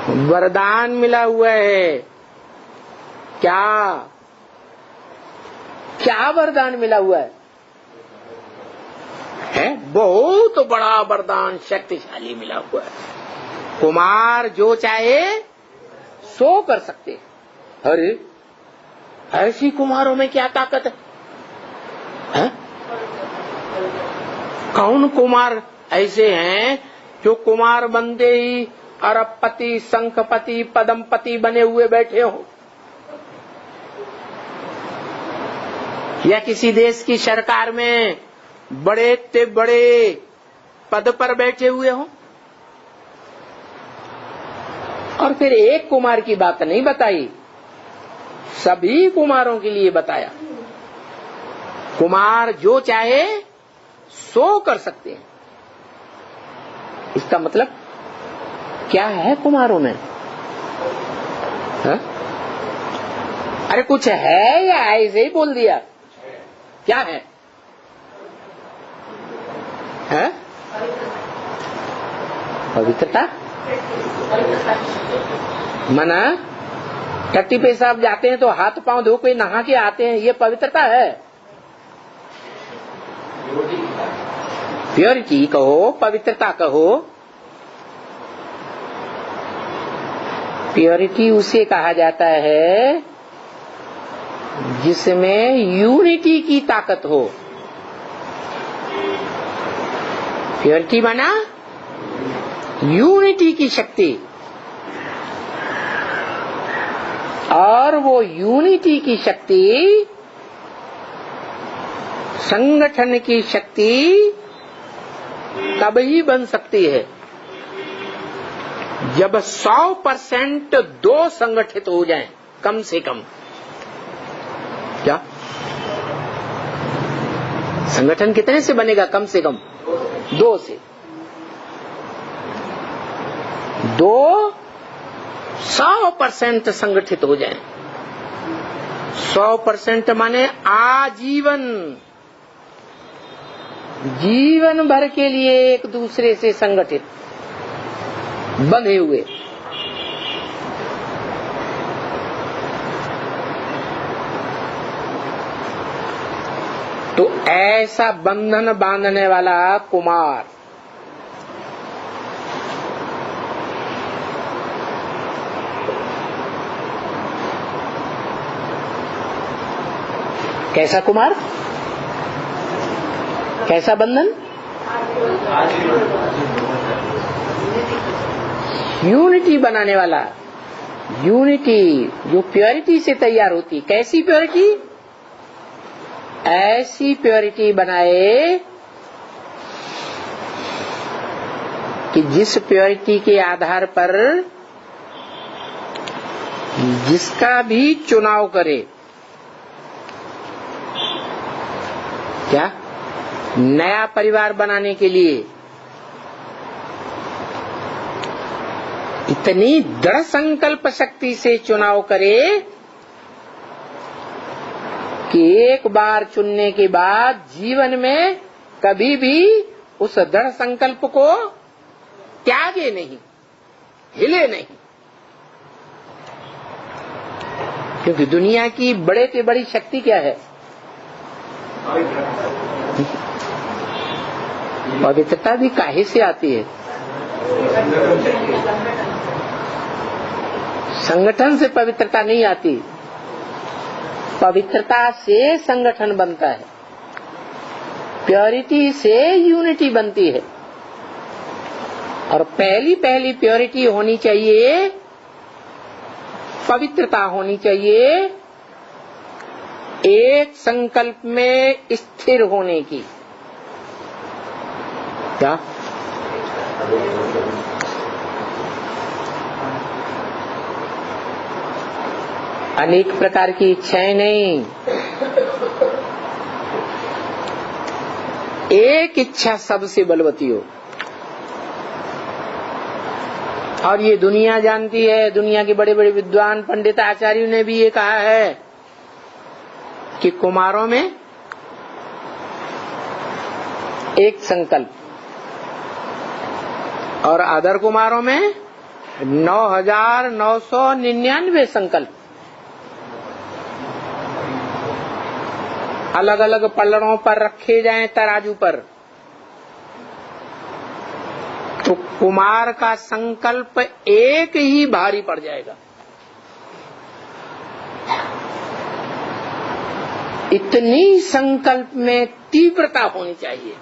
वरदान मिला हुआ है। क्या क्या वरदान मिला हुआ है? बहुत बड़ा वरदान, शक्तिशाली मिला हुआ है। कुमार जो चाहे सो कर सकते। अरे ऐसी कुमारों में क्या ताकत है? कौन कुमार ऐसे हैं जो कुमार बनते ही अरबपति, शंखपति, पद्मपति बने हुए बैठे हो, या किसी देश की सरकार में बड़े ते बड़े पद पर बैठे हुए हो? और फिर एक कुमार की बात नहीं बताई, सभी कुमारों के लिए बताया। कुमार जो चाहे सो कर सकते हैं। इसका मतलब क्या है कुमारों में? अरे कुछ है या ऐसे ही बोल दिया? क्या है? पवित्रता। मना टट्टी पेशाब जाते हैं तो हाथ पांव धो के नहा के आते हैं, ये पवित्रता है? प्योरिटी कहो, पवित्रता कहो। प्योरिटी उसे कहा जाता है जिसमें यूनिटी की ताकत हो। प्योरिटी माना यूनिटी की शक्ति, और वो यूनिटी की शक्ति, संगठन की शक्ति तभी बन सकती है जब 100% दो संगठित हो जाएं, कम से कम। क्या संगठन कितने से बनेगा? कम से कम 2 से। 2 100% संगठित हो जाएं। 100% माने आजीवन, जीवन भर के लिए एक दूसरे से संगठित बंधे हुए। तो ऐसा बंधन बांधने वाला कुमार कैसा कुमार? कैसा बंधन? यूनिटी बनाने वाला। यूनिटी जो प्योरिटी से तैयार होती। कैसी प्योरिटी? ऐसी प्योरिटी बनाए कि जिस प्योरिटी के आधार पर जिसका भी चुनाव करे, क्या नया परिवार बनाने के लिए इतनी दृढ़ संकल्प शक्ति से चुनाव करे कि एक बार चुनने के बाद जीवन में कभी भी उस दृढ़ संकल्प को त्यागे नहीं, हिले नहीं। क्योंकि दुनिया की बड़े से बड़ी शक्ति क्या है? पवित्रता भी काहे से आती है? संगठन से पवित्रता नहीं आती, पवित्रता से संगठन बनता है, प्योरिटी से यूनिटी बनती है। और पहली प्योरिटी होनी चाहिए, पवित्रता होनी चाहिए, एक संकल्प में स्थिर होने की। क्या? अनेक प्रकार की इच्छाएं नहीं, एक इच्छा सबसे बलवती हो। और ये दुनिया जानती है, दुनिया के बड़े बड़े विद्वान पंडित आचार्यों ने भी ये कहा है कि कुमारों में एक संकल्प और अदर कुमारों में 9,999 संकल्प अलग अलग पलड़ों पर रखे जाएं तराजू पर, तो कुमार का संकल्प एक ही भारी पड़ जाएगा। इतनी संकल्प में तीव्रता होनी चाहिए।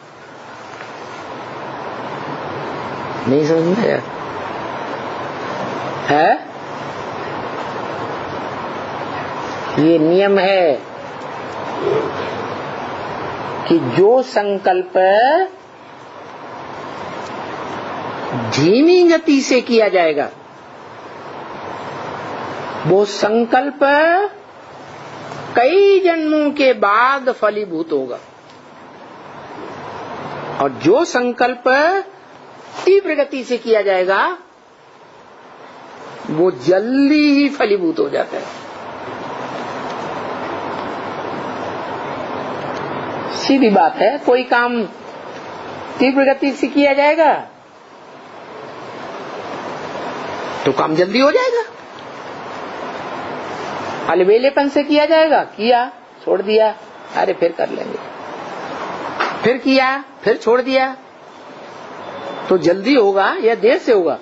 नहीं समझ में आया है? ये नियम है कि जो संकल्प धीमी गति से किया जाएगा वो संकल्प कई जन्मों के बाद फलीभूत होगा, और जो संकल्प तीव्र गति से किया जाएगा वो जल्दी ही फलीभूत हो जाता है। सीधी बात है, कोई काम तीव्र गति से किया जाएगा तो काम जल्दी हो जाएगा, अलबेलेपन से किया जाएगा, किया छोड़ दिया, अरे फिर कर लेंगे, फिर किया फिर छोड़ दिया, तो जल्दी होगा या देर से होगा?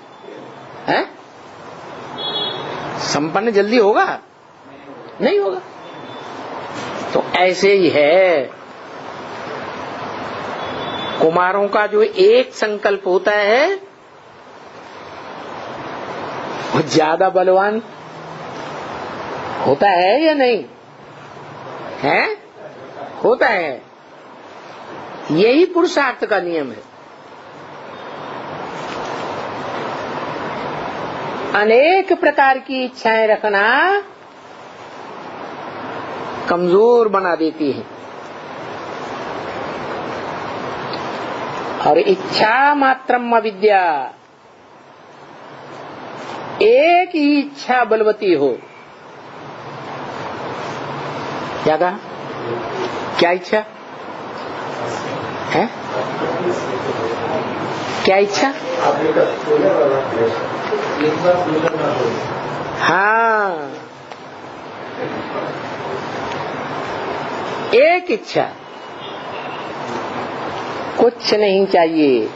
है संपन्न जल्दी होगा? नहीं होगा। तो ऐसे ही है, कुमारों का जो एक संकल्प होता है वो ज्यादा बलवान होता है या नहीं है? होता है। यही पुरुषार्थ का नियम है। अनेक प्रकार की इच्छाएं रखना कमजोर बना देती है, और इच्छा मात्रम अविद्या, एक ही इच्छा बलवती हो। क्या कहा? क्या इच्छा है? क्या इच्छा? हाँ, एक इच्छा, कुछ नहीं चाहिए।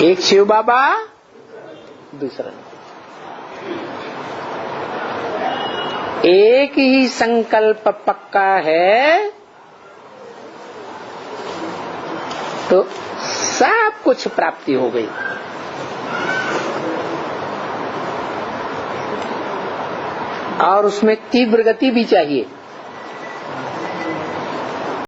एक शिव बाबा, दूसरा एक ही संकल्प पक्का है तो सब कुछ प्राप्ति हो गई। और उसमें तीव्र गति भी चाहिए।